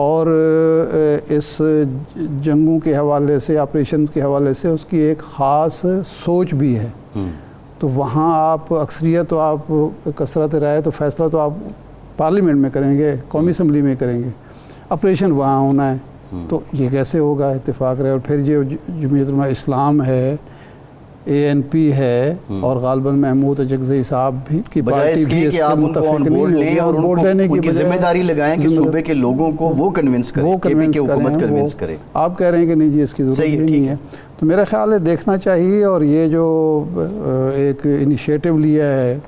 اور اس جنگوں کے حوالے سے آپریشنز کے حوالے سے اس کی ایک خاص سوچ بھی ہے. تو وہاں آپ اکثریت تو آپ کثرت رائے تو فیصلہ تو آپ پارلیمنٹ میں کریں گے, قومی اسمبلی میں کریں گے, آپریشن وہاں ہونا ہے. تو یہ کیسے ہوگا اتفاق رہے؟ اور پھر یہ جمعیت علماء اسلام ہے, ANP ہے, اور غالباً محمود اجگزئی صاحب بھی کی پارٹی بھی اس سے متفق نہیں ہوگی, اور ووٹ لینے کی بجائے ذمہ داری لگائیں کہ صوبے کے لوگوں کو وہ کنونس کریں, KP کی حکومت کنونس کرے. آپ کہہ رہے ہیں کہ نہیں جی اس کی ضرورت نہیں ہے. تو میرا خیال ہے دیکھنا چاہیے. اور یہ جو ایک انیشیٹو لیا ہے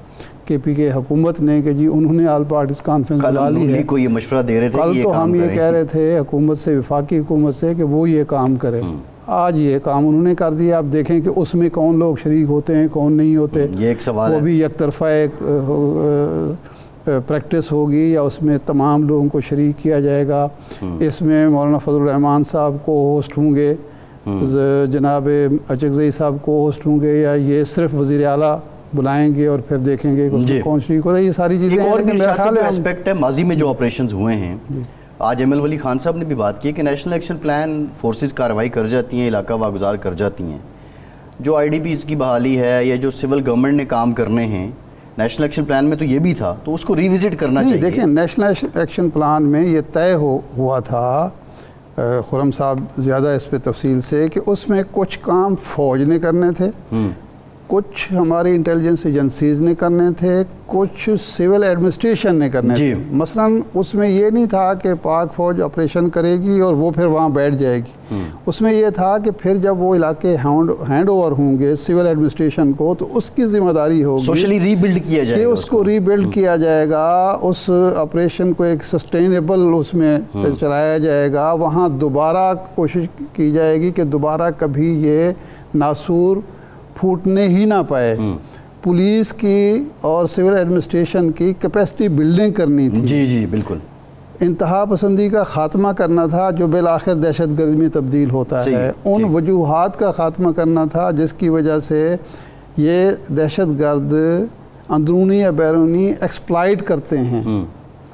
KP کے حکومت نے کہ جی انہوں نے آل پارٹیز کانفرنس بلا لی ہے, کو یہ مشورہ دے رہے تھے, کل تو ہم یہ کہہ رہے تھے حکومت سے, وفاقی حکومت سے, کہ وہ یہ کام کرے. آج یہ کام انہوں نے کر دیا. آپ دیکھیں کہ اس میں کون لوگ شریک ہوتے ہیں, کون نہیں ہوتے. یہ ایک سوال وہ بھی یک طرفہ ایک پریکٹس ہوگی یا اس میں تمام لوگوں کو شریک کیا جائے گا. اس میں مولانا فضل الرحمان صاحب کو ہوسٹ ہوں گے, جناب اجگزئی صاحب کو ہوسٹ ہوں گے, یا یہ صرف وزیر اعلیٰ بلائیں گے اور پھر دیکھیں گے کہ اس میں کون شریک ہوتا ہے. یہ ساری چیزیں اور میرا خیال ہے اسپیکٹ ہے ماضی میں جو آپریشنز ہوئے ہیں. آج ML ولی خان صاحب نے بھی بات کی کہ نیشنل ایکشن پلان فورسز کارروائی کر جاتی ہیں, علاقہ واگزار کر جاتی ہیں. جو IDPs کی بحالی ہے یا جو سول گورنمنٹ نے کام کرنے ہیں, نیشنل ایکشن پلان میں تو یہ بھی تھا, تو اس کو ریوزٹ کرنا چاہیے. دیکھیں نیشنل ایکشن پلان میں یہ طے ہوا تھا, خرم صاحب زیادہ اس پہ تفصیل سے, کہ اس میں کچھ کام فوج نے کرنے تھے, کچھ ہماری انٹیلیجنس ایجنسیز نے کرنے تھے, کچھ سول ایڈمنسٹریشن نے کرنے تھے. مثلاً اس میں یہ نہیں تھا کہ پاک فوج آپریشن کرے گی اور وہ پھر وہاں بیٹھ جائے گی. اس میں یہ تھا کہ پھر جب وہ علاقے ہینڈ اوور ہوں گے سول ایڈمنسٹریشن کو, تو اس کی ذمہ داری ہوگی سوشلی ری بلڈ کیا جائے کہ گا, اس کو ری بلڈ کیا جائے گا, اس آپریشن کو ایک سسٹینیبل اس میں چلایا جائے گا. وہاں دوبارہ کوشش کی جائے گی کہ دوبارہ کبھی یہ ناسور پھوٹنے ہی نہ پائے. پولیس کی اور سول ایڈمنسٹریشن کی کیپیسٹی بلڈنگ کرنی تھی. جی بالکل. انتہا پسندی کا خاتمہ کرنا تھا جو بالآخر دہشت گردی میں تبدیل ہوتا ہے. ان وجوہات کا خاتمہ کرنا تھا جس کی وجہ سے یہ دہشت گرد اندرونی یا بیرونی ایکسپلائٹ کرتے ہیں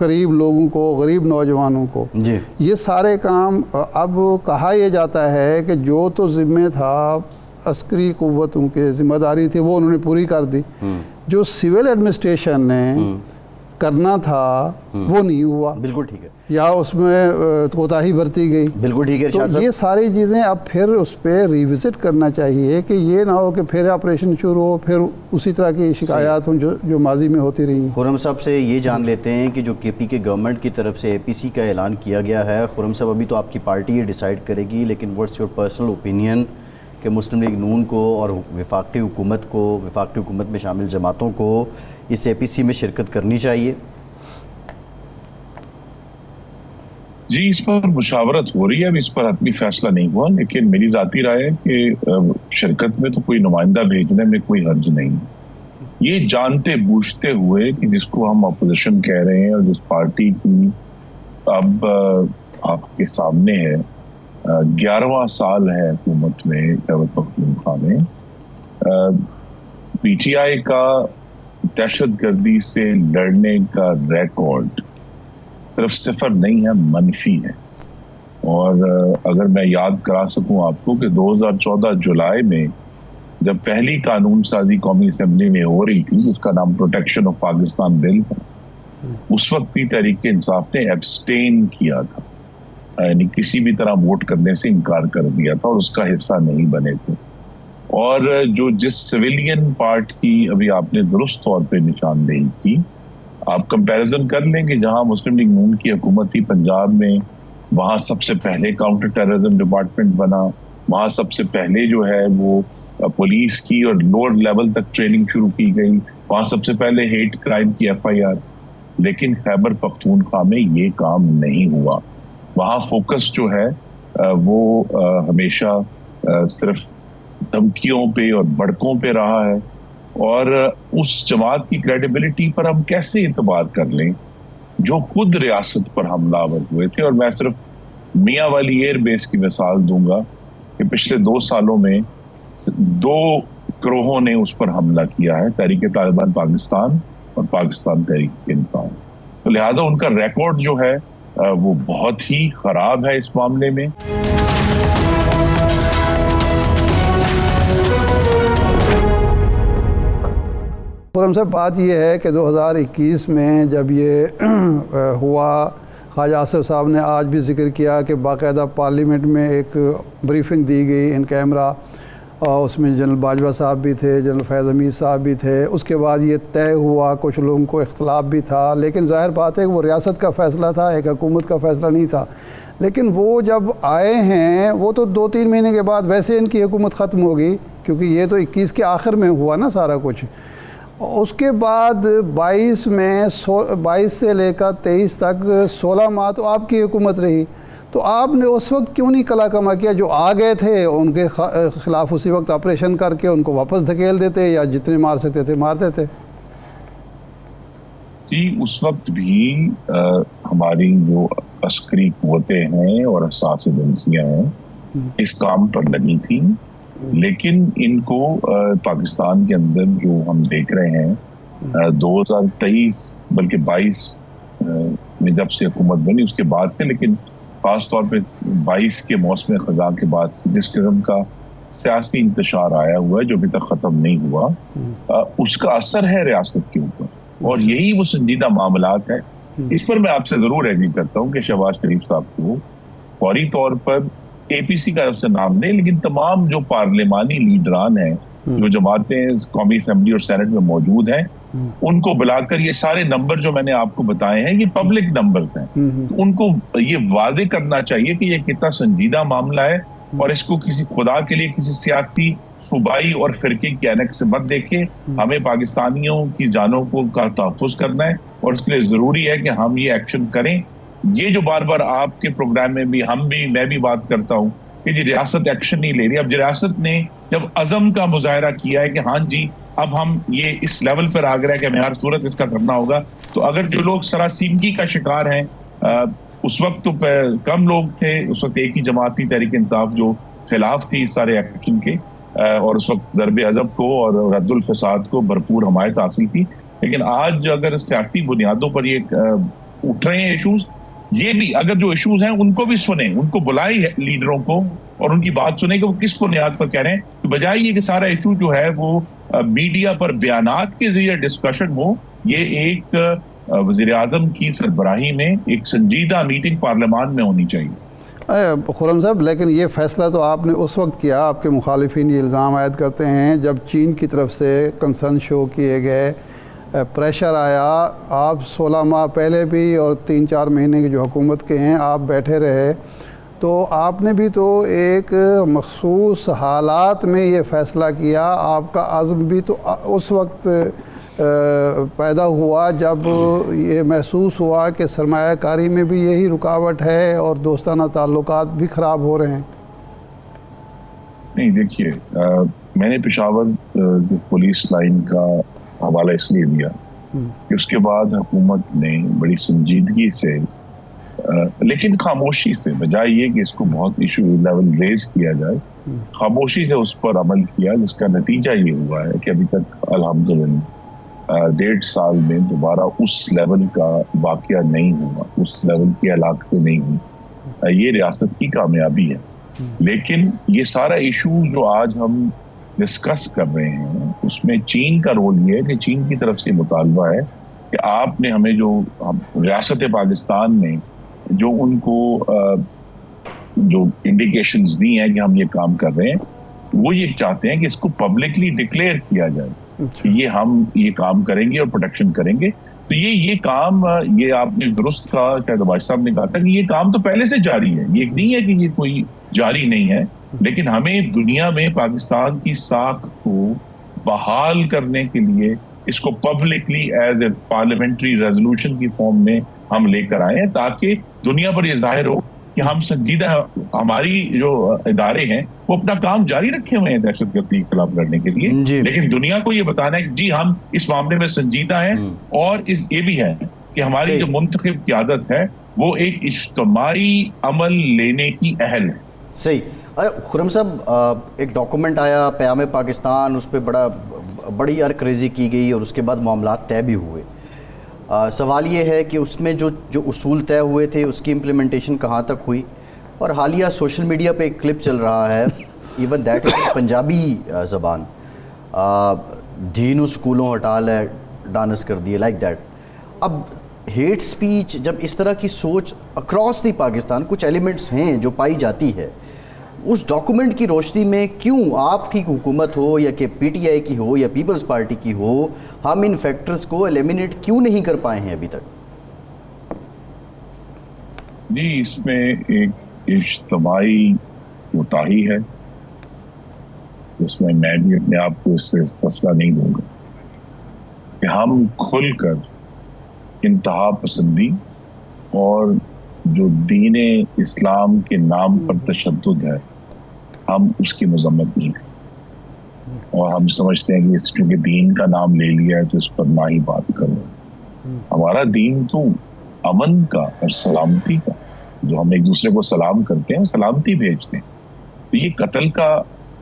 غریب لوگوں کو, غریب نوجوانوں کو. یہ سارے کام اب کہا یہ جاتا ہے کہ جو تو ذمہ تھا عسکری قوتوں کے, ذمہ داری تھی, وہ انہوں نے پوری کر دی. جو سول ایڈمنسٹریشن نے کرنا تھا وہ نہیں ہوا. بالکل ٹھیک ہے. یا اس میں کوتاہی برتی گئی. بالکل ٹھیک ہے. تو یہ ساری چیزیں اب پھر اس پہ ریوزٹ کرنا چاہیے کہ یہ نہ ہو کہ پھر آپریشن شروع ہو, پھر اسی طرح کی شکایات ہوں جو ماضی میں ہوتی رہی ہیں. خرم صاحب سے یہ جان لیتے ہیں کہ جو KP کے گورنمنٹ کی طرف سے APC کا اعلان کیا گیا ہے, خرم صاحب ابھی تو آپ کی پارٹی یہ ڈیسائیڈ کرے گی, لیکن واٹس یور پرسنل اوپینین کہ مسلم لیگ نون کو اور وفاقی حکومت میں شامل جماعتوں کو اس APC میں شرکت کرنی چاہیے؟ جی اس پر مشاورت ہو رہی ہے, ابھی اس پر حتمی فیصلہ نہیں ہوا, لیکن میری ذاتی رائے ہے کہ شرکت میں تو کوئی نمائندہ بھیجنے میں کوئی حرج نہیں. یہ جانتے بوجھتے ہوئے کہ جس کو ہم اپوزیشن کہہ رہے ہیں اور جس پارٹی کی اب آپ کے سامنے ہے 11واں سال ہے حکومت میں خیبر پختونخوا میں, PTI کا دہشت گردی سے لڑنے کا ریکارڈ صرف صفر نہیں ہے, منفی ہے. اور اگر میں یاد کرا سکوں آپ کو کہ 2014 جولائی میں جب پہلی قانون سازی قومی اسمبلی میں ہو رہی تھی جس کا نام پروٹیکشن آف پاکستان بل تھا, اس وقت بھی تحریک انصاف نے ایبسٹین کیا تھا, یعنی کسی بھی طرح ووٹ کرنے سے انکار کر دیا تھا اور اس کا حصہ نہیں بنے تھے. اور جو جس سویلین پارٹ کی ابھی آپ نے درست طور پہ نشاندہی کی, آپ کمپیریزن کر لیں کہ جہاں مسلم لیگ نون کی حکومت تھی پنجاب میں, وہاں سب سے پہلے کاؤنٹر ٹیررزم ڈپارٹمنٹ بنا, وہاں سب سے پہلے جو ہے وہ پولیس کی اور لوور لیول تک ٹریننگ شروع کی گئی, وہاں سب سے پہلے ہیٹ کرائم کی FIR. لیکن خیبر پختونخوا میں یہ کام نہیں ہوا. وہاں فوکس جو ہے وہ ہمیشہ صرف دھمکیوں پہ اور بڑکوں پہ رہا ہے. اور اس جماعت کی کریڈیبلٹی پر ہم کیسے اعتبار کر لیں جو خود ریاست پر حملہ آور ہوئے تھے. اور میں صرف میاں والی ایئر بیس کی مثال دوں گا کہ پچھلے 2 سالوں میں 2 گروہوں نے اس پر حملہ کیا ہے, تحریک طالبان پاکستان اور پاکستان تحریک انصاف. تو لہذا ان کا ریکارڈ جو ہے وہ بہت ہی خراب ہے اس معاملے میں. خرم صاحب بات یہ ہے کہ 2021 میں جب یہ ہوا، خواجہ آصف صاحب نے آج بھی ذکر کیا کہ باقاعدہ پارلیمنٹ میں ایک بریفنگ دی گئی ان کیمرہ، اور اس میں جنرل باجوہ صاحب بھی تھے، جنرل فیض حمید صاحب بھی تھے. اس کے بعد یہ طے ہوا، کچھ لوگوں کو اختلاف بھی تھا، لیکن ظاہر بات ہے کہ وہ ریاست کا فیصلہ تھا، ایک حکومت کا فیصلہ نہیں تھا. لیکن وہ جب آئے ہیں وہ تو 2-3 مہینے کے بعد ویسے ان کی حکومت ختم ہوگی، کیونکہ یہ تو 21 کے آخر میں ہوا نا سارا کچھ. اس کے بعد 22 سے لے کر 23 تک 16 ماہ تو آپ کی حکومت رہی. تو آپ نے اس وقت کیوں نہیں کلا کما کیا؟ جو آ گئے تھے ان کے خلاف اسی وقت آپریشن کر کے ان کو واپس دھکیل دیتے، یا جتنے مار سکتے تھے مار دیتے. جی اس وقت بھی ہماری جو عسکری قوتیں ہیں اور حساس ایجنسیاں ہیں اس کام پر لگی تھیں، لیکن ان کو پاکستان کے اندر جو ہم دیکھ رہے ہیں 2023 بلکہ 22 میں جب سے حکومت بنی اس کے بعد سے، لیکن خاص طور پہ 22 کے موسم خزاں کے بعد جس قسم کا سیاسی انتشار آیا ہوا ہے جو ابھی تک ختم نہیں ہوا، اس کا اثر ہے ریاست کے اوپر، اور یہی وہ سنجیدہ معاملات ہیں. اس پر میں آپ سے ضرور ایگری کرتا ہوں کہ شہباز شریف صاحب کو فوری طور پر اے پی سی کا اس سے نام دیں، لیکن تمام جو پارلیمانی لیڈران ہیں جو جماعتیں قومی اسمبلی اور سینٹ میں موجود ہیں ان کو بلا کر یہ سارے نمبر جو میں نے آپ کو بتائے ہیں یہ پبلک نمبرز ہیں، ان کو یہ واضح کرنا چاہیے کہ یہ کتنا سنجیدہ معاملہ ہے، اور اس کو کسی خدا کے لیے کسی سیاسی صوبائی اور فرقے کی عینک سے مت دیکھیں. ہمیں پاکستانیوں کی جانوں کو کا تحفظ کرنا ہے، اور اس کے لیے ضروری ہے کہ ہم یہ ایکشن کریں. یہ جو بار بار آپ کے پروگرام میں بھی میں بھی بات کرتا ہوں کہ جی ریاست ایکشن نہیں لے رہی. اب ریاست نے جب عزم کا مظاہرہ کیا ہے کہ ہاں جی اب ہم یہ اس لیول پر آ گیا ہے کہ ہمیں ہر صورت اس کا کرنا ہوگا، تو اگر جو لوگ سراسیمگی کا شکار ہیں، اس وقت تو کم لوگ تھے، اس وقت ایک ہی جماعت تھی تحریک انصاف جو خلاف تھی اس سارے ایکشن کے، اور اس وقت ضرب عضب کو اور رد الفساد کو بھرپور حمایت حاصل تھی. لیکن آج اگر سیاسی بنیادوں پر یہ اٹھ رہے ہیں ایشوز، یہ بھی اگر جو ایشوز ہیں ان کو بھی سنیں، ان کو بلائیں لیڈروں کو اور ان کی بات سنیں کہ وہ کس بنیاد پر کہہ رہے ہیں، تو بجائے یہ کہ سارا ایشو جو ہے وہ میڈیا پر بیانات کے ذریعے ڈسکشن ہو. یہ ایک وزیر اعظم کی سربراہی میں ایک سنجیدہ میٹنگ پارلیمان میں ہونی چاہیے. خرم صاحب لیکن یہ فیصلہ تو آپ نے اس وقت کیا، آپ کے مخالفین یہ الزام عائد کرتے ہیں جب چین کی طرف سے کنسرن شو کیے گئے، پریشر آیا. آپ 16 ماہ پہلے بھی اور 3-4 مہینے کی جو حکومت کے ہیں آپ بیٹھے رہے، تو آپ نے بھی تو ایک مخصوص حالات میں یہ فیصلہ کیا. آپ کا عزم بھی تو اس وقت پیدا ہوا جب یہ محسوس ہوا کہ سرمایہ کاری میں بھی یہی رکاوٹ ہے اور دوستانہ تعلقات بھی خراب ہو رہے ہیں. نہیں دیکھیے، میں نے پشاور پولیس لائن کا حوالہ اس لیے دیا کہ اس کے بعد حکومت نے بڑی سنجیدگی سے لیکن خاموشی سے، بجائے یہ کہ اس کو بہت ایشو لیول ریز کیا جائے، خاموشی سے اس پر عمل کیا، جس کا نتیجہ یہ ہوا ہے کہ ابھی تک الحمدللہ 1.5 سال میں دوبارہ اس لیول کا واقعہ نہیں ہوا، اس لیول کی ہلاکتیں نہیں ہوئی. یہ ریاست کی کامیابی ہے. لیکن یہ سارا ایشو جو آج ہم ڈسکس کر رہے ہیں اس میں چین کا رول یہ ہے کہ چین کی طرف سے مطالبہ ہے کہ آپ نے ہمیں جو ریاست پاکستان میں جو ان کو جو انڈیکیشنز دی ہیں کہ ہم یہ کام کر رہے ہیں، وہ یہ چاہتے ہیں کہ اس کو پبلکلی ڈکلیئر کیا جائے کہ یہ ہم یہ کام کریں گے اور پروٹیکشن کریں گے. تو یہ کام یہ آپ نے درست کہا، شاید عباس صاحب نے کہا تھا کہ یہ کام تو پہلے سے جاری ہے، یہ نہیں ہے کہ یہ کوئی جاری نہیں ہے. لیکن ہمیں دنیا میں پاکستان کی ساکھ کو بحال کرنے کے لیے اس کو publicly as a parliamentary resolution کی فارم میں ہم لے کر آئے ہیں، تاکہ دنیا پر یہ ظاہر ہو کہ ہم سنجیدہ، ہماری جو ادارے ہیں وہ اپنا کام جاری رکھے ہوئے ہیں دہشت گردی کے خلاف لڑنے کے لیے. لیکن دنیا کو یہ بتانا ہے کہ جی ہم اس معاملے میں سنجیدہ ہیں، اور یہ بھی ہے کہ ہماری جو منتخب قیادت ہے وہ ایک اجتماعی عمل لینے کی اہل ہے. صحیح. خرم صاحب، ایک ڈاکومنٹ آیا پیام پاکستان، اس پہ بڑی ارکریزی کی گئی اور اس کے بعد معاملات طے بھی ہوئے. سوال یہ ہے کہ اس میں جو اصول طے ہوئے تھے اس کی امپلیمنٹیشن کہاں تک ہوئی، اور حالیہ سوشل میڈیا پہ ایک کلپ چل رہا ہے ایون دیٹ پنجابی زبان دین اسکولوں ہٹا لے ڈانس کر دیے لائک دیٹ. اب ہیٹ سپیچ جب اس طرح کی سوچ اکراس دی پاکستان کچھ ایلیمنٹس ہیں جو پائی جاتی ہے، اس ڈاکومنٹ کی روشنی میں کیوں آپ کی حکومت ہو یا کہ پی ٹی آئی کی ہو یا پیپلز پارٹی کی ہو، ہم ان فیکٹرز کو ایلیمینیٹ کیوں نہیں کر پائے ہیں ابھی تک؟ جی اس میں ایک اجتماعی کوتاہی ہے جس میں بھی اپنے آپ کو اس سے فیصلہ نہیں دوں گا کہ ہم کھل کر انتہا پسندی اور جو دین اسلام کے نام پر تشدد ہے ہم اس کی مذمت نہیں کریں، اور ہم سمجھتے ہیں کہ چونکہ دین کا نام لے لیا ہے تو اس پر نہ ہی بات کرو. ہمارا دین تو امن کا اور سلامتی کا، جو ہم ایک دوسرے کو سلام کرتے ہیں سلامتی بھیجتے ہیں، تو یہ قتل کا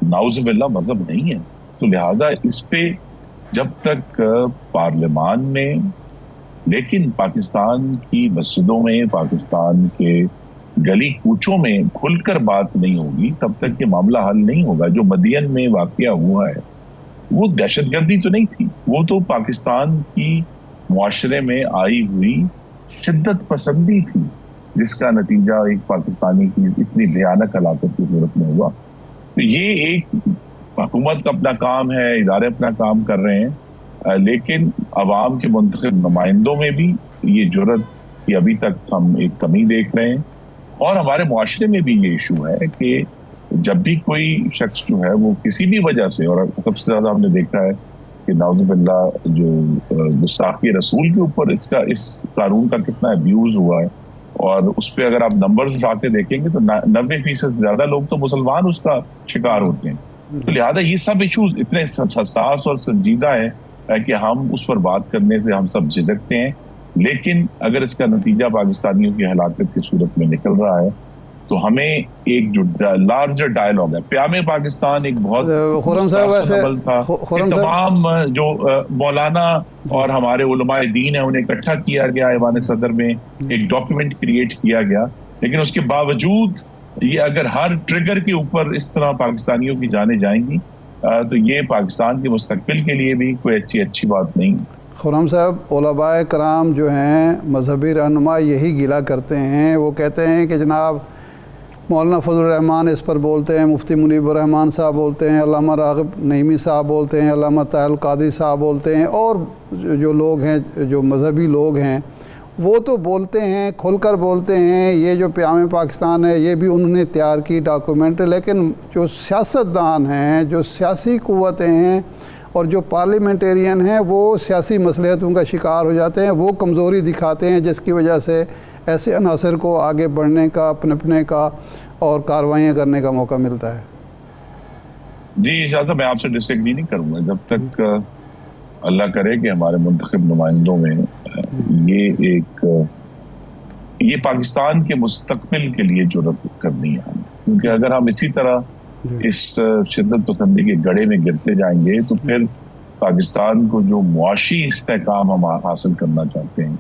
نعوذ باللہ مذہب نہیں ہے. تو لہذا اس پہ جب تک پارلیمان میں، لیکن پاکستان کی مسجدوں میں، پاکستان کے گلی کوچوں میں کھل کر بات نہیں ہوگی تب تک یہ معاملہ حل نہیں ہوگا. جو مدین میں واقعہ ہوا ہے وہ دہشت گردی تو نہیں تھی، وہ تو پاکستان کی معاشرے میں آئی ہوئی شدت پسندی تھی جس کا نتیجہ ایک پاکستانی کی اتنی بھیانک ہلاکت کی صورت میں ہوا. تو یہ ایک حکومت کا اپنا کام ہے، ادارے اپنا کام کر رہے ہیں، لیکن عوام کے منتخب نمائندوں میں بھی یہ جرت کی ابھی تک ہم ایک کمی دیکھ رہے ہیں. اور ہمارے معاشرے میں بھی یہ ایشو ہے کہ جب بھی کوئی شخص جو ہے وہ کسی بھی وجہ سے، اور سب سے زیادہ ہم نے دیکھا ہے کہ نعوذ باللہ جو گستاخی رسول کے اوپر اس قانون کا کتنا ابیوز ہوا ہے، اور اس پہ اگر آپ نمبرز اٹھا کے دیکھیں گے تو 90% زیادہ لوگ تو مسلمان اس کا شکار ہوتے ہیں. تو لہٰذا یہ سب ایشوز اتنے حساس اور سنجیدہ ہیں کہ ہم اس پر بات کرنے سے ہم سب جھجکتے ہیں. لیکن اگر اس کا نتیجہ پاکستانیوں کی ہلاکت کی صورت میں نکل رہا ہے تو ہمیں ایک جو لارجر ڈائلاگ ہے، پیام پاکستان ایک بہت عمل تھا کہ تمام جو مولانا اور ہمارے علماء دین ہیں انہیں اکٹھا کیا گیا، ایوان صدر میں ایک ڈاکیومنٹ کریٹ کیا گیا. لیکن اس کے باوجود یہ اگر ہر ٹریگر کے اوپر اس طرح پاکستانیوں کی جانیں جائیں گی تو یہ پاکستان کے مستقبل کے لیے بھی کوئی اچھی بات نہیں. خرم صاحب، علماء کرام جو ہیں مذہبی رہنما یہی گلہ کرتے ہیں، وہ کہتے ہیں کہ جناب مولانا فضل الرحمان اس پر بولتے ہیں، مفتی منیب الرحمان صاحب بولتے ہیں، علامہ راغب نعیمی صاحب بولتے ہیں، علامہ طاہر القادری صاحب بولتے ہیں، اور جو لوگ ہیں جو مذہبی لوگ ہیں وہ تو بولتے ہیں، کھل کر بولتے ہیں. یہ جو پیام پاکستان ہے یہ بھی انہوں نے تیار کی ڈاکومنٹ، لیکن جو سیاستدان ہیں، جو سیاسی قوتیں ہیں اور جو پارلیمنٹیرین ہیں وہ سیاسی مصلحتوں کا شکار ہو جاتے ہیں، وہ کمزوری دکھاتے ہیں جس کی وجہ سے ایسے عناصر کو آگے بڑھنے کا، پنپنے کا اور کارروائیاں کرنے کا موقع ملتا ہے. جی شاہ صاحب، میں آپ سے ڈس ایگری نہیں کروں گا. جب تک اللہ کرے کہ ہمارے منتخب نمائندوں میں یہ پاکستان کے مستقبل کے لیے جرات کرنی ہے، کیونکہ اگر ہم اسی طرح اس شدت پسندی کے گڑھے میں گرتے جائیں گے تو پھر پاکستان کو جو معاشی استحکام ہم حاصل کرنا چاہتے ہیں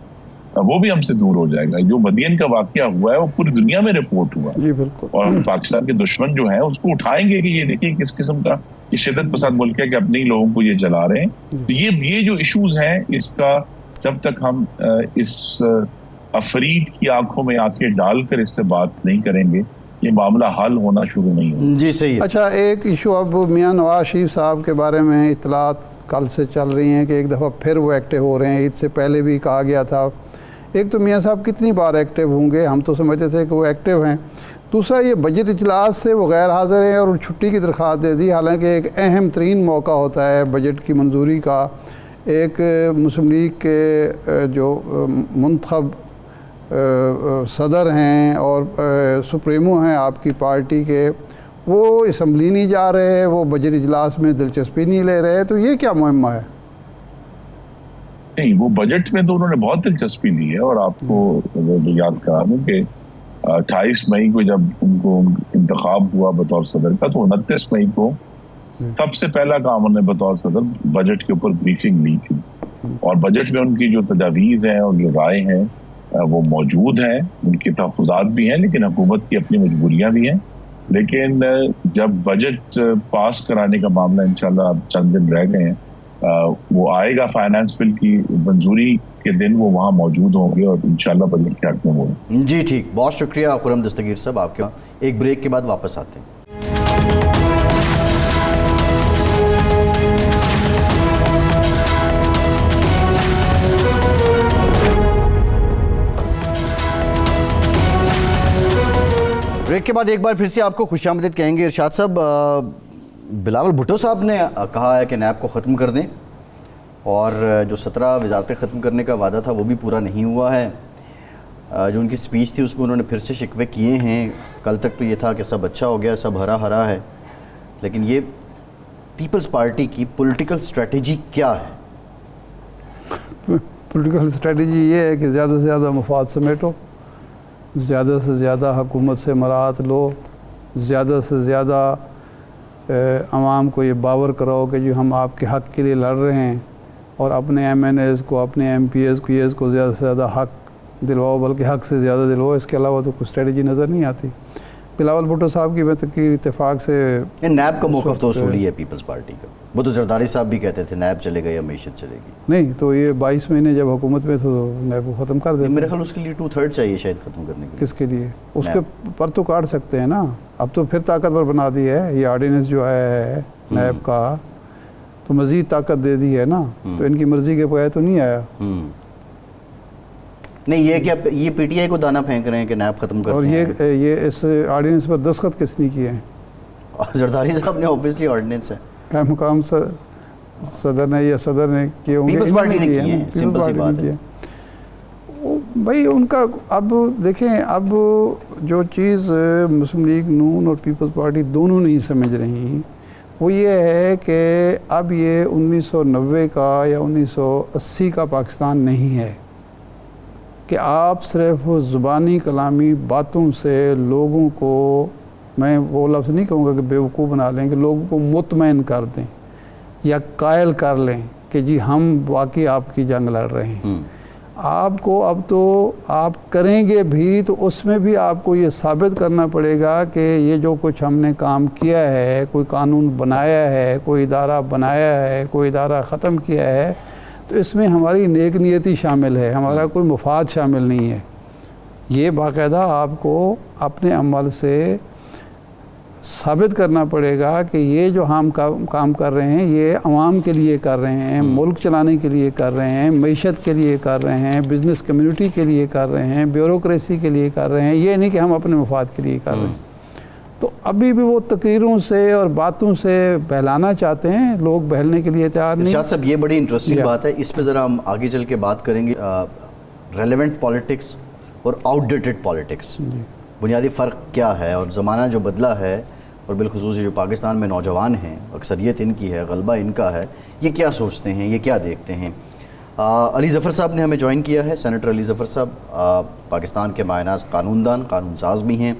وہ بھی ہم سے دور ہو جائے گا. جو مدین کا واقعہ ہوا ہے وہ پوری دنیا میں رپورٹ ہوا، جی بالکل، اور پاکستان کے دشمن جو ہیں اس کو اٹھائیں گے کہ یہ دیکھیں کس قسم کا یہ شدت پسند ملک ہے کہ اپنے ہی لوگوں کو یہ جلا رہے ہیں. تو یہ جو ایشوز ہیں اس کا جب تک ہم اس افرید کی آنکھوں میں آنکھیں ڈال کر اس سے بات نہیں کریں گے یہ معاملہ حل ہونا شروع نہیں ہوگا. جی صحیح. اچھا، ایک ایشو اب میاں نواز شریف صاحب کے بارے میں اطلاعات کل سے چل رہی ہیں کہ ایک دفعہ پھر وہ ایکٹیو ہو رہے ہیں. عید سے پہلے بھی کہا گیا تھا. ایک تو میاں صاحب کتنی بار ایکٹیو ہوں گے؟ ہم تو سمجھتے تھے کہ وہ ایکٹیو ہیں. دوسرا یہ بجٹ اجلاس سے وہ غیر حاضر ہیں اور چھٹی کی درخواست دے دی، حالانکہ ایک اہم ترین موقع ہوتا ہے بجٹ کی منظوری کا. ایک مسلم لیگ کے جو منتخب صدر ہیں اور سپریمو ہیں آپ کی پارٹی کے، وہ اسمبلی نہیں جا رہے، وہ بجٹ اجلاس میں دلچسپی نہیں لے رہے، تو یہ کیا معمہ ہے؟ نہیں، وہ بجٹ میں تو انہوں نے بہت دلچسپی لی ہے. اور آپ کو یاد کرا دوں کہ 28 مئی کو جب ان کو انتخاب ہوا بطور صدر کا تو 29 مئی کو سب سے پہلا کام انہوں نے بطور صدر بجٹ کے اوپر بریفنگ لی تھی. اور بجٹ میں ان کی جو تجاویز ہیں اور جو رائے ہیں وہ موجود ہیں، ان کے تحفظات بھی ہیں، لیکن حکومت کی اپنی مجبوریاں بھی ہیں. لیکن جب بجٹ پاس کرانے کا معاملہ انشاءاللہ اب چند دن رہ گئے ہیں، وہ آئے گا فائنانس بل کی منظوری کے دن وہ وہاں موجود ہوں گے اور انشاءاللہ بجٹ کے حق میں ہوگا. جی ٹھیک، بہت شکریہ خرم دستگیر صاحب آپ کا. ایک بریک کے بعد واپس آتے ہیں. بریک کے بعد ایک بار پھر سے آپ کو خوش آمدید کہیں گے. ارشاد صاحب، بلاول بھٹو صاحب نے کہا ہے کہ نیب کو ختم کر دیں، اور جو 17 وزارتیں ختم کرنے کا وعدہ تھا وہ بھی پورا نہیں ہوا ہے. جو ان کی سپیچ تھی اس میں انہوں نے پھر سے شکوے کیے ہیں. کل تک تو یہ تھا کہ سب اچھا ہو گیا، سب ہرا ہرا ہے، لیکن یہ پیپلز پارٹی کی پولیٹیکل اسٹریٹجی کیا ہے؟ پولیٹیکل اسٹریٹجی یہ ہے کہ زیادہ سے زیادہ مفاد سمیٹو، زیادہ سے زیادہ حکومت سے مراعات لو، زیادہ سے زیادہ عوام کو یہ باور کراؤ کہ جو ہم آپ کے حق کے لیے لڑ رہے ہیں، اور اپنے ایم این ایز کو، اپنے ایم پی ایز کو زیادہ سے زیادہ حق دلواؤ، بلکہ حق سے زیادہ دلواؤ. اس کے علاوہ تو کوئی اسٹریٹجی نظر نہیں آتی. بلاول بھٹو صاحب کی میں تقریر اتفاق سے نیب کا موقف تو اصولی ہے پیپلز پارٹی کا. وہ تو زرداری صاحب بھی کہتے تھے نیب چلے گا یا معیشت چلے گی. نہیں تو یہ 22 مہینے جب حکومت میں تھے تو نیب کو ختم کر دیتے. میرے خیال اس کے لیے 2/3 چاہیے شاید ختم کرنے کے. کس کے لیے؟ اس کے پر تو کاٹ سکتے ہیں نا. اب تو پھر طاقتور بنا دی ہے یہ آرڈیننس جو ہے نیب کا، تو مزید طاقت دے دی ہے نا. تو ان کی مرضی کے بغیر تو نہیں آیا. نہیں یہ کہ یہ پی ٹی آئی کو دانا پھینک رہے ہیں کہ نیب ختم کرتے ہیں. اور یہ اس آرڈیننس پر دستخط کس نے کیے ہیں؟ زرداری صاحب نے اوبیسلی آرڈیننس ہے. کیا مقام صدر نے یا صدر نے کیے ہوں گے؟ پیپلز پارٹی نے کیے ہیں، سمپل سی بات ہے. بھائی ان کا اب دیکھیں، اب جو چیز مسلم لیگ نون اور پیپلز پارٹی دونوں نہیں سمجھ رہی وہ یہ ہے کہ اب یہ 1990 کا یا 1980 کا پاکستان نہیں ہے کہ آپ صرف زبانی کلامی باتوں سے لوگوں کو، میں وہ لفظ نہیں کہوں گا کہ بیوقوف بنا لیں، کہ لوگوں کو مطمئن کر دیں یا قائل کر لیں کہ جی ہم واقعی آپ کی جنگ لڑ رہے ہیں. آپ کو اب تو آپ کریں گے بھی تو اس میں بھی آپ کو یہ ثابت کرنا پڑے گا کہ یہ جو کچھ ہم نے کام کیا ہے، کوئی قانون بنایا ہے، کوئی ادارہ بنایا ہے، کوئی ادارہ ختم کیا ہے، تو اس میں ہماری نیک نیتی شامل ہے، ہمارا کوئی مفاد شامل نہیں ہے. یہ باقاعدہ آپ کو اپنے عمل سے ثابت کرنا پڑے گا کہ یہ جو ہم کام کر رہے ہیں یہ عوام کے لیے کر رہے ہیں، ملک چلانے کے لیے کر رہے ہیں، معیشت کے لیے کر رہے ہیں، بزنس کمیونٹی کے لیے کر رہے ہیں، بیوروکریسی کے لیے کر رہے ہیں. یہ نہیں کہ ہم اپنے مفاد کے لیے کر رہے ہیں. تو ابھی بھی وہ تقریروں سے اور باتوں سے بہلانا چاہتے ہیں، لوگ بہلنے کے لیے تیار نہیں. ارشاد صاحب یہ بڑی انٹرسٹنگ بات ہے، اس پہ ذرا ہم آگے چل کے بات کریں گے. ریلیونٹ پالیٹکس اور آؤٹ ڈیٹڈ پالیٹکس، بنیادی فرق کیا ہے، اور زمانہ جو بدلا ہے، اور بالخصوص جو پاکستان میں نوجوان ہیں، اکثریت ان کی ہے، غلبہ ان کا ہے، یہ کیا سوچتے ہیں، یہ کیا دیکھتے ہیں. علی ظفر صاحب نے ہمیں جوائن کیا ہے. سینیٹر علی ظفر صاحب پاکستان کے مایہ ناز قانون دان، قانون ساز بھی ہیں.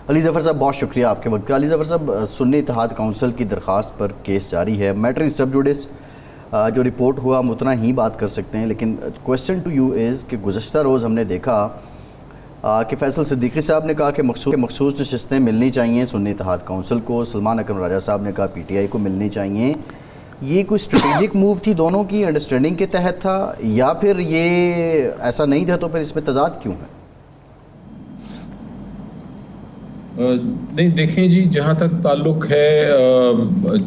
علی ظفر صاحب بہت شکریہ آپ کے وقت کا. علی ظفر صاحب، سنی اتحاد کونسل کی درخواست پر کیس جاری ہے. میٹر سب جوڈس جو رپورٹ ہوا ہم اتنا ہی بات کر سکتے ہیں، لیکن کویسچن ٹو یو از کہ گزشتہ روز ہم نے دیکھا کہ فیصل صدیقی صاحب نے کہا کہ مخصوص نشستیں ملنی چاہیے سنی اتحاد کونسل کو. سلمان اکرم راجہ صاحب نے کہا پی ٹی آئی کو ملنی چاہیے. یہ کوئی اسٹریٹجک موو تھی دونوں کی، انڈرسٹینڈنگ کے تحت تھا، یا پھر یہ ایسا نہیں تھا تو پھر اس میں تضاد کیوں ہے؟ نہیں دیکھیں جی، جہاں تک تعلق ہے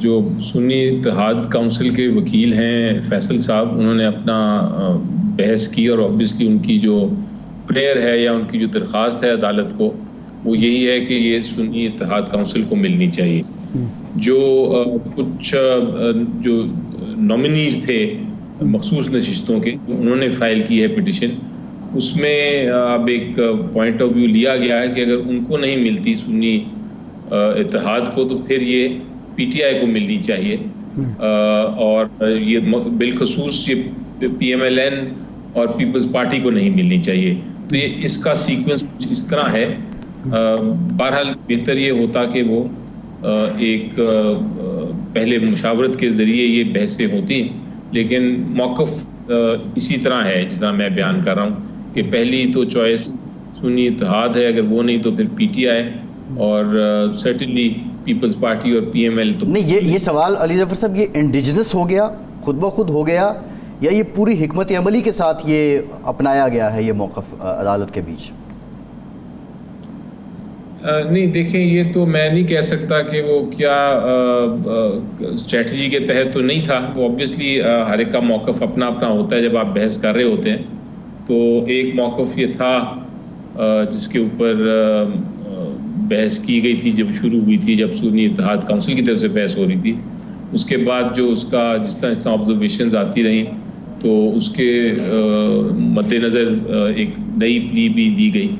جو سنی اتحاد کونسل کے وکیل ہیں فیصل صاحب، انہوں نے اپنا بحث کی، اور اوبیسلی ان کی جو پریئر ہے یا ان کی جو درخواست ہے عدالت کو وہ یہی ہے کہ یہ سنی اتحاد کونسل کو ملنی چاہیے. جو کچھ جو نامنیز تھے مخصوص نشستوں کے، انہوں نے فائل کی ہے پٹیشن، اس میں اب ایک پوائنٹ آف ویو لیا گیا ہے کہ اگر ان کو نہیں ملتی سنی اتحاد کو تو پھر یہ پی ٹی آئی کو ملنی چاہیے. اور یہ بالخصوص یہ پی ایم ایل این اور پیپلز پارٹی کو نہیں ملنی چاہیے. تو یہ اس کا سیکوینس کچھ اس طرح ہے. بہرحال بہتر یہ ہوتا کہ وہ ایک پہلے مشاورت کے ذریعے یہ بحثیں ہوتی، لیکن موقف اسی طرح ہے جس طرح میں بیان کر رہا ہوں کہ پہلی تو چوائس سنی اتحاد ہے، اگر وہ نہیں تو پھر پی ٹی آئی اور سرٹنلی پیپلز پارٹی اور پی ایم ایل. تو نہیں، یہ سوال علی ظفر صاحب یہ انڈیجنس ہو گیا، خود بخود ہو گیا، یا یہ پوری حکمت عملی کے ساتھ یہ اپنایا گیا ہے یہ موقف عدالت کے بیچ؟ نہیں دیکھیں، یہ تو میں نہیں کہہ سکتا کہ وہ کیا اسٹریٹجی کے تحت تو نہیں تھا. وہ آبویسلی ہر ایک کا موقف اپنا اپنا ہوتا ہے جب آپ بحث کر رہے ہوتے ہیں. تو ایک موقف یہ تھا جس کے اوپر بحث کی گئی تھی جب شروع ہوئی تھی، جب سنی اتحاد کونسل کی طرف سے بحث ہو رہی تھی. اس کے بعد جو اس کا جس طرح آبزرویشنز آتی رہیں تو اس کے مد نظر ایک نئی پلی بھی لی گئی.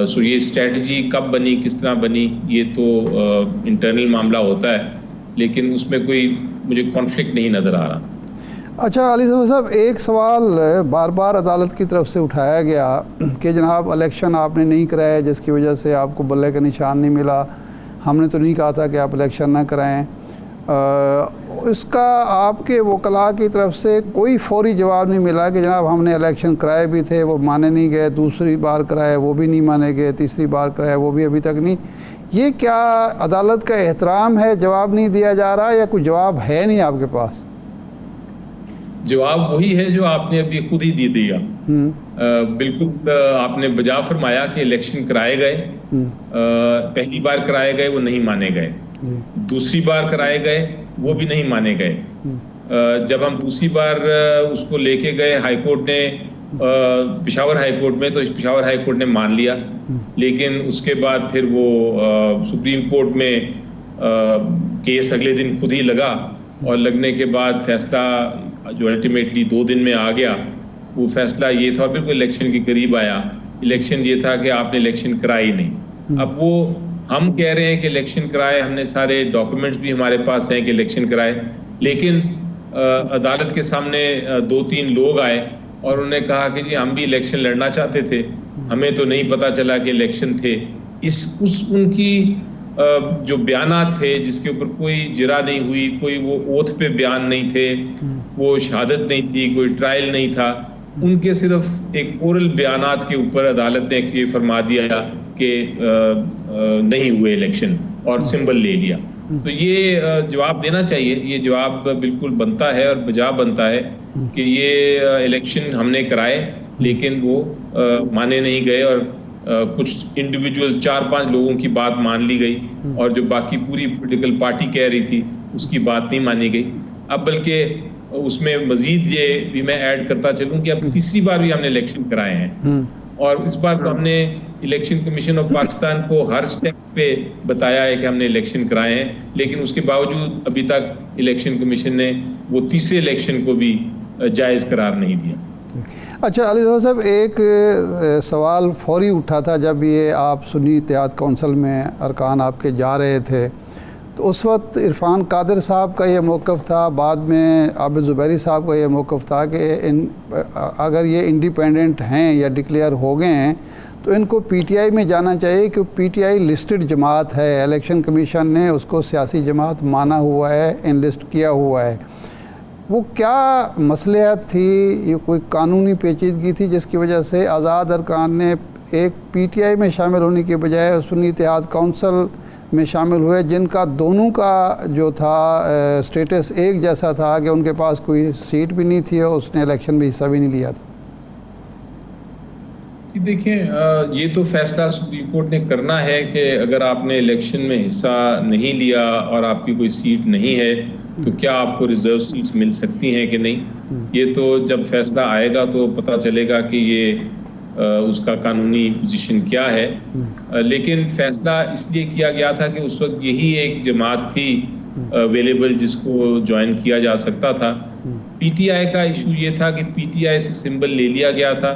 سو یہ اسٹریٹجی کب بنی، کس طرح بنی، یہ تو انٹرنل معاملہ ہوتا ہے، لیکن اس میں کوئی مجھے کانفلکٹ نہیں نظر آ رہا. اچھا علی ظفر صاحب، ایک سوال بار بار عدالت کی طرف سے اٹھایا گیا کہ جناب الیکشن آپ نے نہیں کرایا جس کی وجہ سے آپ کو بلے کا نشان نہیں ملا. ہم نے تو نہیں کہا تھا کہ آپ الیکشن نہ کرائیں. اس کا آپ کے وکلاء کی طرف سے کوئی فوری جواب نہیں ملا کہ جناب ہم نے الیکشن کرائے بھی تھے، وہ مانے نہیں گئے، دوسری بار کرائے وہ بھی نہیں مانے گئے، تیسری بار کرائے وہ بھی ابھی تک نہیں. یہ کیا عدالت کا احترام ہے، جواب نہیں دیا جا رہا، یا کوئی جواب ہے نہیں آپ کے پاس؟ جواب وہی ہے جو آپ نے ابھی خود ہی دے دیا. بالکل آپ نے بجا فرمایا کہ الیکشن کرائے گئے، پہلی بار کرائے گئے وہ نہیں مانے گئے، دوسری بار کرائے گئے وہ بھی نہیں مانے گئے. جب ہم دوسری بار اس کو لے کے گئے ہائی کورٹ نے، پشاور ہائی کورٹ میں، تو پشاور ہائی کورٹ نے مان لیا. لیکن اس کے بعد پھر وہ سپریم کورٹ میں کیس اگلے دن خود ہی لگا، اور لگنے کے بعد فیصلہ جو الٹیمیٹلی 2 دن میں آ گیا، وہ فیصلہ یہ تھا، اور بالکل الیکشن کے قریب آیا. الیکشن یہ تھا کہ آپ نے الیکشن کرائی نہیں. اب وہ ہم کہہ رہے ہیں کہ الیکشن کرائے، ہم نے سارے ڈاکومنٹس بھی ہمارے پاس ہیں کہ الیکشن کرائے، لیکن عدالت کے سامنے 2-3 لوگ آئے اور انہوں نے کہا کہ جی ہم بھی الیکشن لڑنا چاہتے تھے، ہمیں تو نہیں پتہ چلا کہ الیکشن تھے. ان کی جو بیانات تھے جس کے اوپر کوئی جرا نہیں ہوئی، کوئی وہ اوتھ پہ بیان نہیں تھے، وہ شہادت نہیں تھی، کوئی ٹرائل نہیں تھا، ان کے صرف ایک اورل بیانات کے اوپر عدالت نے یہ فرما دیا کہ نہیں ہوئے الیکشن اور سمبل لے لیا. تو یہ جواب دینا چاہیے، یہ جواب بالکل بنتا ہے اور بجا بنتا ہے کہ یہ الیکشن ہم نے کرائے لیکن وہ مانے نہیں گئے، اور کچھ انڈیویجول 4-5 لوگوں کی بات مان لی گئی، اور جو باقی پوری پولیٹیکل پارٹی کہہ رہی تھی اس کی بات نہیں مانی گئی. اب بلکہ اس میں مزید یہ بھی میں ایڈ کرتا چلوں کہ اب تیسری بار بھی ہم نے الیکشن کرائے ہیں، اور اس بار تو ہم نے الیکشن کمیشن آف پاکستان کو ہر سٹیپ پہ بتایا ہے کہ ہم نے الیکشن کرائے ہیں، لیکن اس کے باوجود ابھی تک الیکشن کمیشن نے وہ تیسرے الیکشن کو بھی جائز قرار نہیں دیا. اچھا علی ظفر صاحب، ایک سوال فوری اٹھا تھا جب یہ آپ سنی اتحاد کونسل میں ارکان آپ کے جا رہے تھے، تو اس وقت عرفان قادر صاحب کا یہ موقف تھا، بعد میں عابد زبیری صاحب کا یہ موقف تھا کہ اگر یہ انڈیپینڈنٹ ہیں یا ڈکلیئر ہو گئے ہیں تو ان کو پی ٹی آئی میں جانا چاہیے، کہ پی ٹی آئی لسٹڈ جماعت ہے، الیکشن کمیشن نے اس کو سیاسی جماعت مانا ہوا ہے، انلسٹ کیا ہوا ہے. وہ کیا مصلحت تھی، یہ کوئی قانونی پیچیدگی تھی جس کی وجہ سے آزاد ارکان نے ایک پی ٹی آئی میں شامل ہونے کے بجائے سنی اتحاد کونسل میں شامل ہوئے، جن کا دونوں کا جو تھا سٹیٹس ایک جیسا تھا کہ ان کے پاس کوئی سیٹ بھی نہیں تھی اور اس نے الیکشن میں حصہ بھی نہیں لیا تھا؟ دیکھیں، یہ تو فیصلہ سپریم کورٹ نے کرنا ہے کہ اگر آپ نے الیکشن میں حصہ نہیں لیا اور آپ کی کوئی سیٹ نہیں ہے تو کیا آپ کو ریزرو سیٹس مل سکتی ہیں کہ نہیں. یہ تو جب فیصلہ آئے گا تو پتہ چلے گا کہ یہ اس کا قانونی پوزیشن کیا ہے. لیکن فیصلہ اس لیے کیا گیا تھا کہ اس وقت یہی ایک جماعت تھی اویلیبل جس کو جوائن کیا جا سکتا تھا. پی ٹی آئی کا ایشو یہ تھا کہ پی ٹی آئی سے سمبل لے لیا گیا تھا،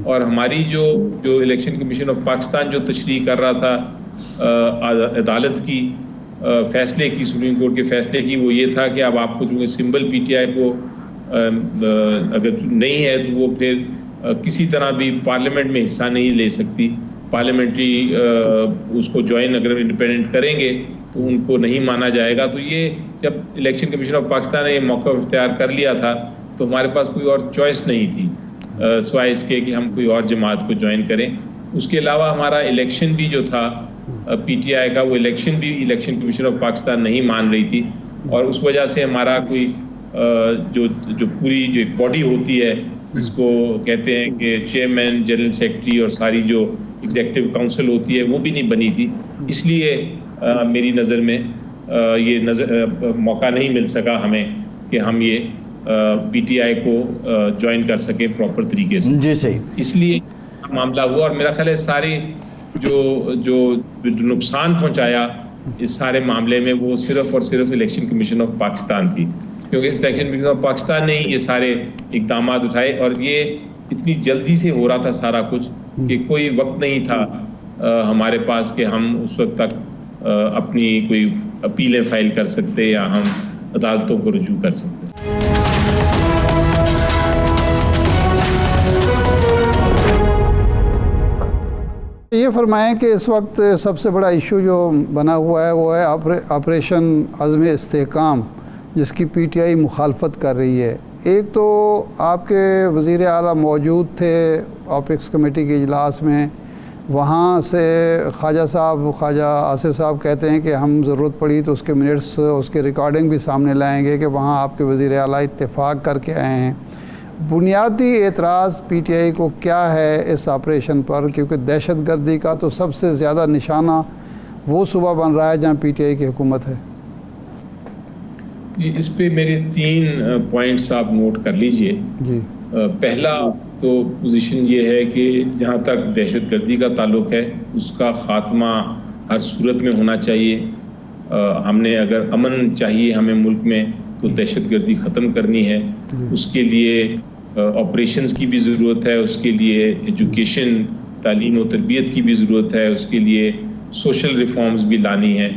اور ہماری جو الیکشن کمیشن آف پاکستان جو تشریح کر رہا تھا عدالت کی فیصلے کی، سپریم کورٹ کے فیصلے کی، وہ یہ تھا کہ اب آپ کو جو سمبل پی ٹی آئی کو اگر نہیں ہے تو وہ پھر کسی طرح بھی پارلیمنٹ میں حصہ نہیں لے سکتی. پارلیمنٹری اس کو جوائن اگر انڈیپینڈنٹ کریں گے تو ان کو نہیں مانا جائے گا. تو یہ جب الیکشن کمیشن آف پاکستان نے یہ موقع اختیار کر لیا تھا تو تو ہمارے پاس کوئی اور چوائس نہیں تھی سوائے اس کے کہ ہم کوئی اور جماعت کو جوائن کریں. اس کے علاوہ ہمارا الیکشن بھی جو تھا پی ٹی آئی کا، وہ الیکشن بھی الیکشن کمیشن آف پاکستان نہیں مان رہی تھی، اور اس وجہ سے ہمارا کوئی جو پوری جو ایک باڈی ہوتی ہے جس کو کہتے ہیں کہ چیئرمین، جنرل سیکرٹری اور ساری جو ایگزیکٹو کاؤنسل ہوتی ہے وہ بھی نہیں بنی تھی. اس لیے میری نظر میں یہ موقع نہیں مل سکا ہمیں کہ ہم یہ پی ٹی آئی کو جوائن کر سکیں پراپر طریقے سے. جی صحیح. اس لیے معاملہ ہوا، اور میرا خیال ہے سارے جو نقصان پہنچایا اس سارے معاملے میں وہ صرف اور صرف الیکشن کمیشن آف پاکستان تھی، کیونکہ الیکشن کمیشن آف پاکستان نے یہ سارے اقدامات اٹھائے، اور یہ اتنی جلدی سے ہو رہا تھا سارا کچھ کہ کوئی وقت نہیں تھا ہمارے پاس کہ ہم اس وقت تک اپنی کوئی اپیلیں فائل کر سکتے یا ہم عدالتوں کو رجوع کر سکتے. یہ فرمائیں کہ اس وقت سب سے بڑا ایشو جو بنا ہوا ہے وہ ہے آپریشن عزم استحکام، جس کی پی ٹی آئی مخالفت کر رہی ہے. ایک تو آپ کے وزیر اعلیٰ موجود تھے آپیکس کمیٹی کے اجلاس میں، وہاں سے خواجہ آصف صاحب کہتے ہیں کہ ہم ضرورت پڑی تو اس کے منٹس، اس کے ریکارڈنگ بھی سامنے لائیں گے کہ وہاں آپ کے وزیر اعلیٰ اتفاق کر کے آئے ہیں. بنیادی اعتراض پی ٹی آئی کو کیا ہے اس آپریشن پر؟ کیونکہ دہشت گردی کا تو سب سے زیادہ نشانہ وہ صوبہ بن رہا ہے جہاں پی ٹی آئی کی حکومت ہے. اس پہ میرے 3 پوائنٹس آپ نوٹ کر لیجئے. جی. پہلا تو پوزیشن یہ ہے کہ جہاں تک دہشت گردی کا تعلق ہے اس کا خاتمہ ہر صورت میں ہونا چاہیے. ہم نے اگر امن چاہیے ہمیں ملک میں تو دہشت گردی ختم کرنی ہے. اس کے لیے آپریشنز کی بھی ضرورت ہے، اس کے لیے ایجوکیشن، تعلیم و تربیت کی بھی ضرورت ہے، اس کے لیے سوشل ریفارمز بھی لانی ہے.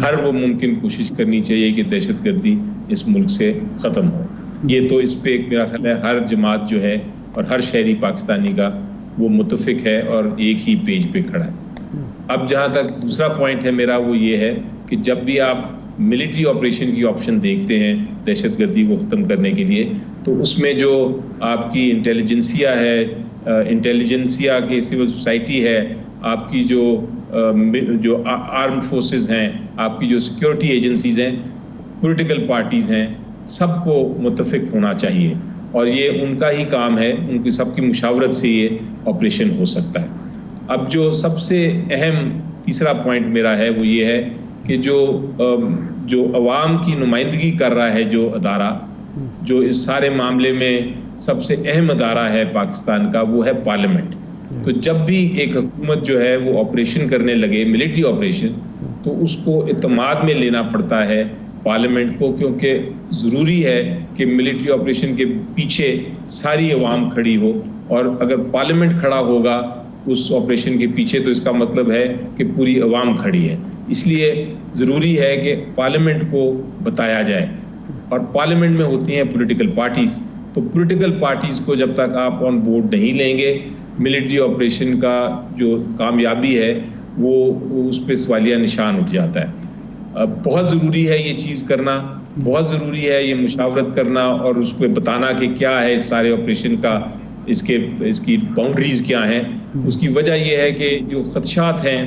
ہر وہ ممکن کوشش کرنی چاہیے کہ دہشت گردی اس ملک سے ختم ہو. یہ تو اس پہ میرا خیال ہے ہر جماعت جو ہے اور ہر شہری پاکستانی کا وہ متفق ہے اور ایک ہی پیج پہ کھڑا ہے. اب جہاں تک دوسرا پوائنٹ ہے میرا وہ یہ ہے کہ جب بھی آپ ملٹری آپریشن کی آپشن دیکھتے ہیں دہشت گردی کو ختم کرنے کے لیے، تو اس میں جو آپ کی انٹیلیجنسیا ہے، انٹیلیجنسیا کی سول سوسائٹی ہے، آپ کی جو آرمڈ فورسز ہیں، آپ کی جو سیکیورٹی ایجنسیز ہیں، پولیٹیکل پارٹیز ہیں، سب کو متفق ہونا چاہیے، اور یہ ان کا ہی کام ہے، ان کی سب کی مشاورت سے یہ آپریشن ہو سکتا ہے. اب جو سب سے اہم تیسرا پوائنٹ میرا ہے وہ یہ ہے کہ جو عوام کی نمائندگی کر رہا ہے جو ادارہ، جو اس سارے معاملے میں سب سے اہم ادارہ ہے پاکستان کا، وہ ہے پارلیمنٹ. تو جب بھی ایک حکومت جو ہے وہ آپریشن کرنے لگے ملٹری آپریشن، تو اس کو اعتماد میں لینا پڑتا ہے پارلیمنٹ کو، کیونکہ ضروری ہے کہ ملٹری آپریشن کے پیچھے ساری عوام کھڑی ہو، اور اگر پارلیمنٹ کھڑا ہوگا اس آپریشن کے پیچھے تو اس کا مطلب ہے کہ پوری عوام کھڑی ہے. اس لیے ضروری ہے کہ پارلیمنٹ کو بتایا جائے، اور پارلیمنٹ میں ہوتی ہیں پولیٹیکل پارٹیز. تو پولیٹیکل پارٹیز کو جب تک آپ آن بورڈ نہیں لیں گے، ملٹری آپریشن کا جو کامیابی ہے وہ اس پہ سوالیہ نشان اٹھ جاتا ہے. بہت ضروری ہے یہ چیز کرنا، بہت ضروری ہے یہ مشاورت کرنا اور اس کو بتانا کہ کیا ہے اس سارے آپریشن کا، اس کی باؤنڈریز کیا ہیں. اس کی وجہ یہ ہے کہ جو خدشات ہیں،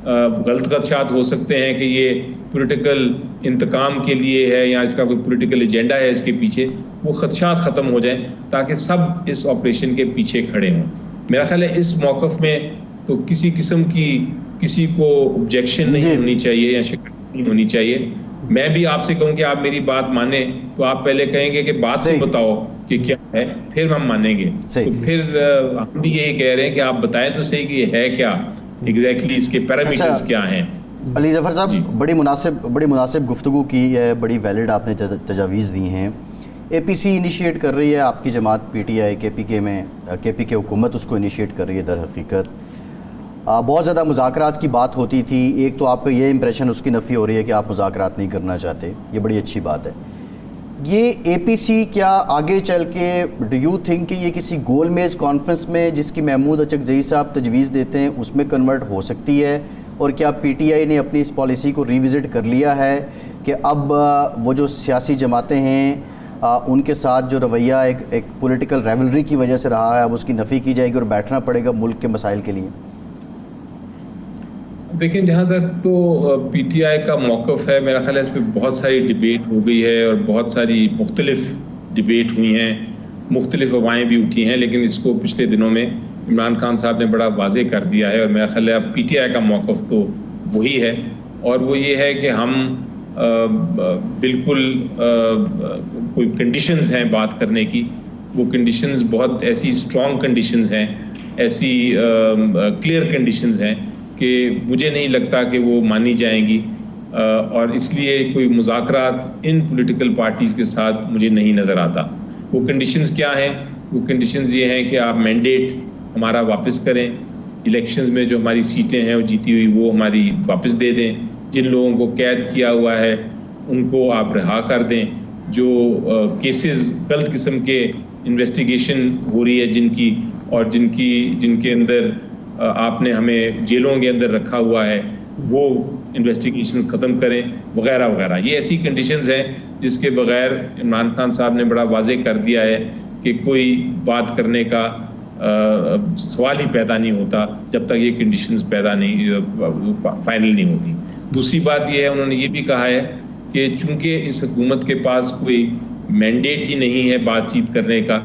غلط خدشات ہو سکتے ہیں کہ یہ پولیٹیکل انتقام کے لیے ہے یا اس کا کوئی پولیٹیکل ایجنڈا ہے اس کے پیچھے، وہ خدشات ختم ہو جائیں تاکہ سب اس آپریشن کے پیچھے کھڑے ہوں. میرا خیال ہے اس موقف میں تو کسی قسم کی کسی کو آبجیکشن نہیں ہونی چاہیے یا شکایت نہیں ہونی چاہیے. میں بھی آپ سے کہوں کہ آپ میری بات مانیں تو آپ پہلے کہیں گے کہ بات تو بتاؤ کہ کیا ہے، پھر ہم مانیں گے. تو پھر ہم بھی یہی کہہ رہے ہیں کہ آپ بتائیں تو صحیح کہ یہ ہے کیا ایگزیکٹلی، اس کے پیرامیٹرز کیا ہیں. علی ظفر صاحب بڑی مناسب گفتگو کی ہے، بڑی ویلڈ آپ نے تجاویز دی ہیں. اے پی سی انیشیٹ کر رہی ہے آپ کی جماعت پی ٹی آئی، کے پی کے حکومت اس کو انیشیٹ کر رہی ہے. در حقیقت بہت زیادہ مذاکرات کی بات ہوتی تھی. ایک تو آپ کا یہ امپریشن اس کی نفی ہو رہی ہے کہ آپ مذاکرات نہیں کرنا چاہتے، یہ بڑی اچھی بات ہے. یہ اے پی سی کیا آگے چل کے ڈو یو تھنک کہ یہ کسی گول میز کانفرنس میں جس کی محمود اچکزئی صاحب تجویز دیتے ہیں اس میں کنورٹ ہو سکتی ہے؟ اور کیا پی ٹی آئی نے اپنی اس پالیسی کو ریوزٹ کر لیا ہے کہ اب وہ جو سیاسی جماعتیں ہیں ان کے ساتھ جو رویہ ایک پولیٹیکل ریولری کی وجہ سے رہا ہے اب اس کی نفی کی جائے گی اور بیٹھنا پڑے گا ملک کے مسائل کے لیے؟ دیکھیں جہاں تک تو پی ٹی آئی کا موقف ہے میرا خیال ہے اس پہ بہت ساری ڈیبیٹ ہو گئی ہے اور بہت ساری مختلف ڈیبیٹ ہوئی ہیں، مختلف افواہیں بھی اٹھی ہیں، لیکن اس کو پچھلے دنوں میں عمران خان صاحب نے بڑا واضح کر دیا ہے اور میرا خیال ہے اب پی ٹی آئی کا موقف تو وہی ہے، اور وہ یہ ہے کہ ہم بالکل کوئی کنڈیشنز ہیں بات کرنے کی، وہ کنڈیشنز بہت ایسی اسٹرانگ کنڈیشنز ہیں، ایسی کلیئر کنڈیشنز ہیں کہ مجھے نہیں لگتا کہ وہ مانی جائیں گی، اور اس لیے کوئی مذاکرات ان پولیٹیکل پارٹیز کے ساتھ مجھے نہیں نظر آتا۔ وہ کنڈیشنز کیا ہیں؟ وہ کنڈیشنز یہ ہیں کہ آپ مینڈیٹ ہمارا واپس کریں، الیکشنز میں جو ہماری سیٹیں ہیں وہ جیتی ہوئی وہ ہماری واپس دے دیں، جن لوگوں کو قید کیا ہوا ہے ان کو آپ رہا کر دیں، جو کیسز غلط قسم کے انویسٹیگیشن ہو رہی ہے جن کے اندر آپ نے ہمیں جیلوں کے اندر رکھا ہوا ہے وہ انویسٹیگیشنز ختم کریں وغیرہ وغیرہ۔ یہ ایسی کنڈیشنز ہیں جس کے بغیر عمران خان صاحب نے بڑا واضح کر دیا ہے کہ کوئی بات کرنے کا سوال ہی پیدا نہیں ہوتا جب تک یہ کنڈیشنز فائنل نہیں ہوتی۔ دوسری بات یہ ہے انہوں نے یہ بھی کہا ہے کہ چونکہ اس حکومت کے پاس کوئی مینڈیٹ ہی نہیں ہے بات چیت کرنے کا،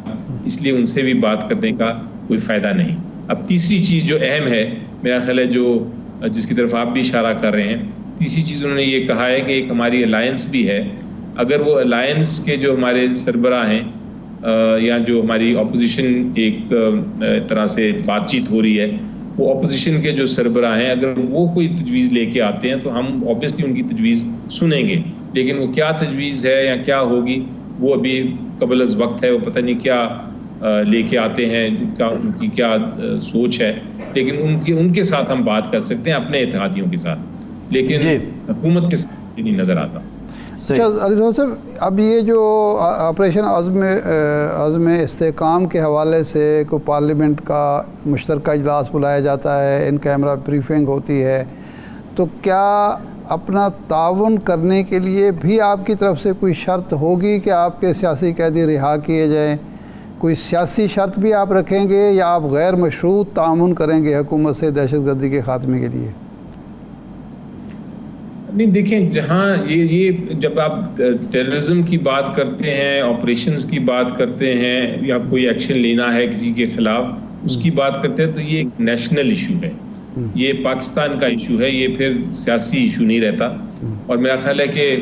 اس لیے ان سے بھی بات کرنے کا کوئی فائدہ نہیں۔ اب تیسری چیز جو اہم ہے میرا خیال ہے جس کی طرف آپ بھی اشارہ کر رہے ہیں، تیسری چیز انہوں نے یہ کہا ہے کہ ایک ہماری الائنس بھی ہے، اگر وہ الائنس کے جو ہمارے سربراہ ہیں یا جو ہماری اپوزیشن ایک طرح سے بات چیت ہو رہی ہے، وہ اپوزیشن کے جو سربراہ ہیں اگر وہ کوئی تجویز لے کے آتے ہیں تو ہم اوبیسلی ان کی تجویز سنیں گے، لیکن وہ کیا تجویز ہے یا کیا ہوگی وہ ابھی قبل از وقت ہے، وہ پتہ نہیں کیا لے کے آتے ہیں، ان کی کیا سوچ ہے، لیکن ان کے ساتھ ہم بات کر سکتے ہیں اپنے اتحادیوں کے ساتھ، لیکن حکومت کے ساتھ نہیں نظر آتا۔ علی صاحب اب یہ جو آپریشن عزم استحکام کے حوالے سے کوئی پارلیمنٹ کا مشترکہ اجلاس بلایا جاتا ہے، ان کیمرہ بریفنگ ہوتی ہے، تو کیا اپنا تعاون کرنے کے لیے بھی آپ کی طرف سے کوئی شرط ہوگی کہ آپ کے سیاسی قیدی رہا کیے جائیں؟ کوئی سیاسی شرط بھی آپ رکھیں گے یا آپ غیر مشروط تعاون کریں گے حکومت سے دہشت گردی کے خاتمے کے لیے؟ نہیں دیکھیں، جہاں یہ جب آپ ٹیررزم کی بات کرتے ہیں، آپریشنز کی بات کرتے ہیں یا کوئی ایکشن لینا ہے کسی کے خلاف اس کی بات کرتے ہیں تو یہ ایک نیشنل ایشو ہے، یہ پاکستان کا ایشو ہے، یہ پھر سیاسی ایشو نہیں رہتا، اور میرا خیال ہے کہ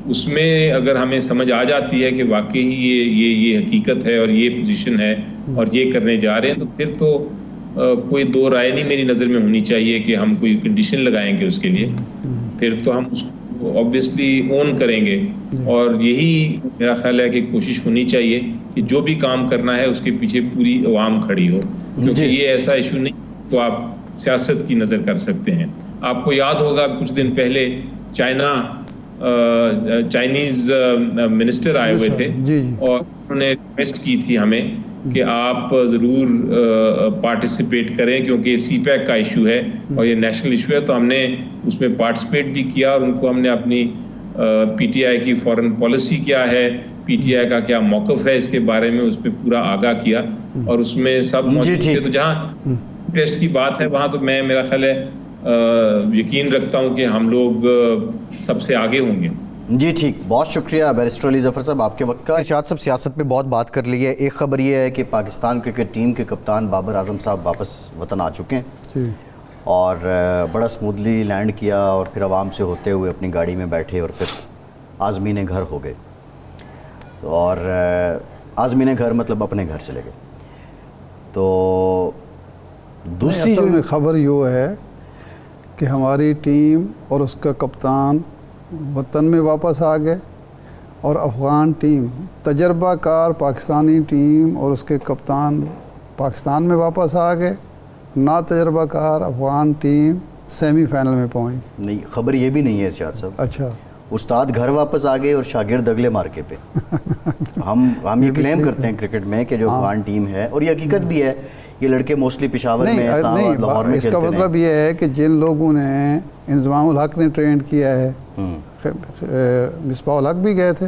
اس میں اگر ہمیں سمجھ آ جاتی ہے کہ واقعی یہ حقیقت ہے اور یہ پوزیشن ہے اور یہ کرنے جا رہے ہیں تو پھر تو کوئی دو رائے نہیں میری نظر میں ہونی چاہیے کہ ہم کوئی کنڈیشن لگائیں گے اس کے لیے، پھر تو ہم اس کو آبویسلی اون کریں گے، اور یہی میرا خیال ہے کہ کوشش ہونی چاہیے کہ جو بھی کام کرنا ہے اس کے پیچھے پوری عوام کھڑی ہو، کیونکہ یہ ایسا ایشو نہیں تو آپ سیاست کی نظر کر سکتے ہیں۔ آپ کو یاد ہوگا کچھ دن پہلے چائنیز منسٹر آئے ہوئے تھے اور انہوں نے ریکویسٹ کی تھی ہمیں کہ آپ ضرور پارٹیسپیٹ کریں کیونکہ سی پیک کا ایشو ہے اور یہ نیشنل ایشو ہے، تو ہم نے اس میں پارٹیسپیٹ بھی کیا اور ان کو ہم نے اپنی پی ٹی آئی کی فارن پالیسی کیا ہے، پی ٹی آئی کا کیا موقف ہے اس کے بارے میں اس پہ پورا آگاہ کیا، اور اس میں سب موجود تھے۔ تو جہاں انٹرسٹ کی بات ہے وہاں تو میں میرا خیال ہے یقین رکھتا ہوں کہ ہم لوگ سب سے آگے ہوں گے۔ جی ٹھیک، بہت شکریہ بیرسٹر علی ظفر صاحب آپ کے وقت کا۔ ارشاد صاحب سیاست پہ بہت بات کر لی ہے، ایک خبر یہ ہے کہ پاکستان کرکٹ ٹیم کے کپتان بابر اعظم صاحب واپس وطن آ چکے ہیں اور بڑا سموتھلی لینڈ کیا اور پھر عوام سے ہوتے ہوئے اپنی گاڑی میں بیٹھے اور پھر عازمین گھر ہو گئے، اور عازمین گھر مطلب اپنے گھر چلے گئے۔ تو دوسری اصل میں خبر یہ ہے کہ ہماری ٹیم اور اس کا کپتان وطن میں واپس آ گئے، اور افغان ٹیم تجربہ کار پاکستانی ٹیم اور اس کے کپتان پاکستان میں واپس آ گئے، نا تجربہ کار افغان ٹیم سیمی فائنل میں پہنچ گئی۔ نہیں، خبر یہ بھی نہیں ہے ارشاد صاحب، اچھا استاد گھر واپس آ گئے اور شاگرد اگلے مارکے پہ۔ ہم یہ کلیم کرتے ہیں کرکٹ میں کہ جو افغان ٹیم ہے، اور یہ حقیقت بھی ہے، یہ لڑکے موسٹلی پشاور میں اسلام آباد لاہور میں اس کا کھیلتے ہیں۔ مطلب یہ ہے کہ جن لوگوں نے انضمام الحق نے ٹرینڈ کیا ہے، مصباح الحق بھی گئے تھے،